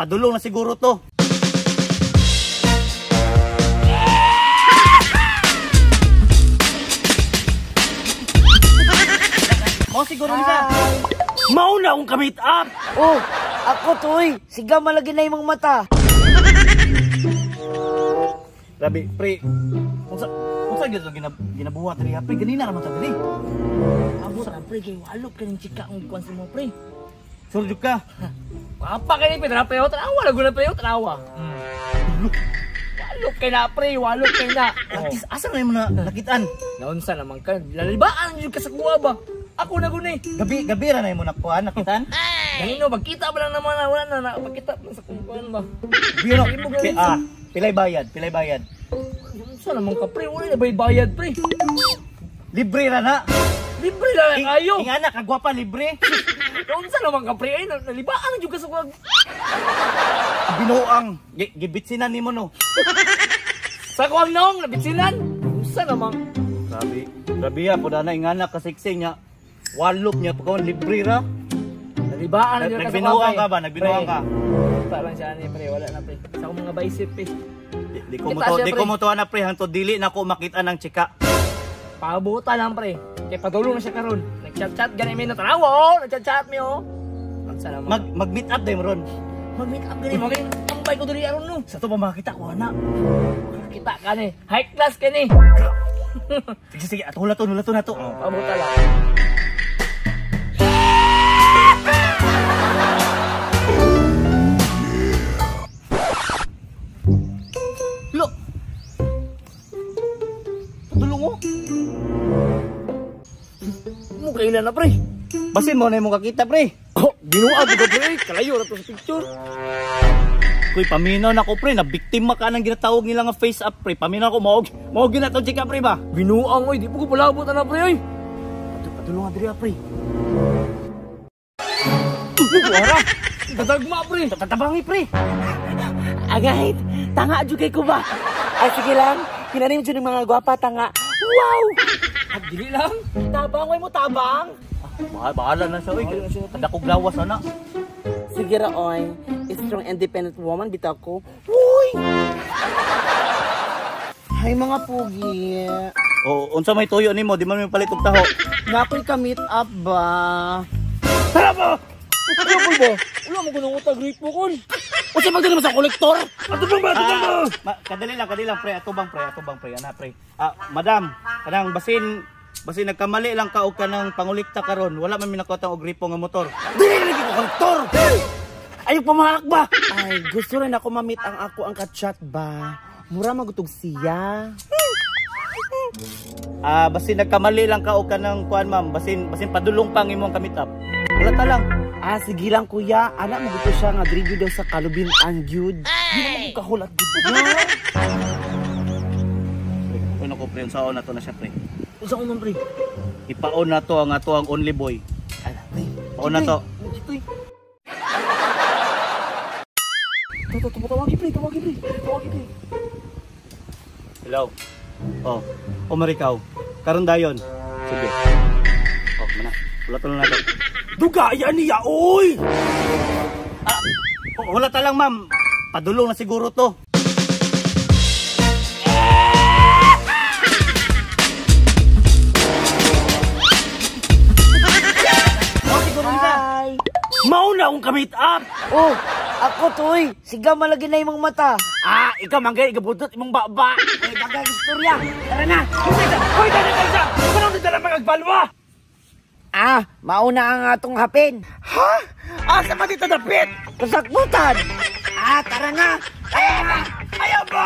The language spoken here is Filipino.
padulong na siguro to. Mo siguro nisa. Mao na akong kamit up. Oh, ako toy. Siga malagi na imong mata. Grabe, pre. Unsa gyud ginabuhat diri, pre? Ganina naman ta diri. Abot ra pre kay walop ka ning chika ang kuan sa mo pre. Surjud ka. Apa kay ni Pedro Peo tanawa lagu na Peo tanawa. Walop kay na pre, walop kay na. Artis asa na mo na nakitaan? Naunsa naman ka? Lalibaan jud ka sa kuha ba? Ako na gunay. Gabi ra na mo nakuan, nakitaan? Ganino magkita ba lang naman wala na magkita pa sa kuan ba. Biro. Pilay bayad. Unsa naman ka pre, wala na bayad pre. Libre ra na. Libre lang ayo. Ing anak kagwapa libre. Unsa naman ka pre, ay nalibaan jud ka sa kuha. Binuang gibitsinan nimo no. Sa kuha nong nabitsinan. Unsa naman? Grabe ya pud ana ing anak kasiksing nya. Walop niya pagkaon libre ra. Nalibaan jud ka sa Nagbinuang ka ba? Nagbinuang ka? Pa lang siya ni pre, wala na pre. Sa akong mga bicep pre. Di ko mo to na pre hangtod dili na ko makita ng chika. Pabuta lang pre. Kay padulong na siya karon. Nag-chat gani mi na tanawa, nag-chat mi oh. Unsa naman? Mag-meet up day mo ron. Mag-meet up gani mo kay tambay ko diri aron no. Sa to ba makita ko ana? Kita ka ni, high class ka ni. Sige, atula to na to. Pabuta lang. Lo. Tulong mo. Mo kailan na pre? Basin mo na imong kakita pre. Oh, binuag ko pre, kalayo na to sa picture. Kuy paminaw na ko pre, na biktima ka nang ginatawag nila nga face up pre. Paminaw ko mao gina to chika pre ba? Binuang oy, di po ko palabot na pre oy. Patulong adri pre. Wala. Tatagma pre. Tatabangi pre. Agahit, tanga jud kay ko ba? Ay sige lang, hinanim jud ng mga gwapa tanga. Wow! At dili lang. Tabang way mo tabang. Bahala na siya oy. Kada ko glawas ana. Sige ra oy. Strong independent woman bitaw ko. Uy! Hay mga pugi. O unsa may tuyo nimo, di man may palit og taho. Nakoy ka meet up ba? Tara po. Ano po ba? Wala mo gunung utag rate mo kon. O sa magdala mo sa kolektor? Ato bang ba? Kadali lang pre, atubang pre ana pre. Madam, kanang basin nagkamali lang ka og kanang pangulikta karon, wala man minakotang og gripo nga motor. Dili lagi ko kolektor. Ayaw pamahak ba? Ay, gusto rin ako ma-meet ang ako ang ka-chat ba? Mura magutog siya. Basin nagkamali lang ka og kanang kuan ma'am, basin padulong pang imong kamit up. Wala ta lang. Sige lang kuya, anak mo gusto siya nga diri daw sa Kalubin-an gyud. Di naman ko kahulat gud. Kuno ko pre, saon na to na siya pre. Usa ko man pre. Ipaon na to ang ato ang only boy. Ala, pre. Paon na to. Tawagi pre. Hello. Marikaw. Karon dayon. Sige. Mana. Wala na to. Duga yan niya oy. Wala ta lang ma'am. Padulong na siguro to. Hi. Mao na akong kamit up. Oh, ako toy. Siga malagi na imong mata. Ikaw manggay igabutot imong baba. Ay, dagang istorya. Tara na. Hoy, dali. Kanang dala magagbalwa. Mauna ang atong hapin. Ha? Asa pa dito dapit? Kasakbutan. Tara na. Ayaw mo.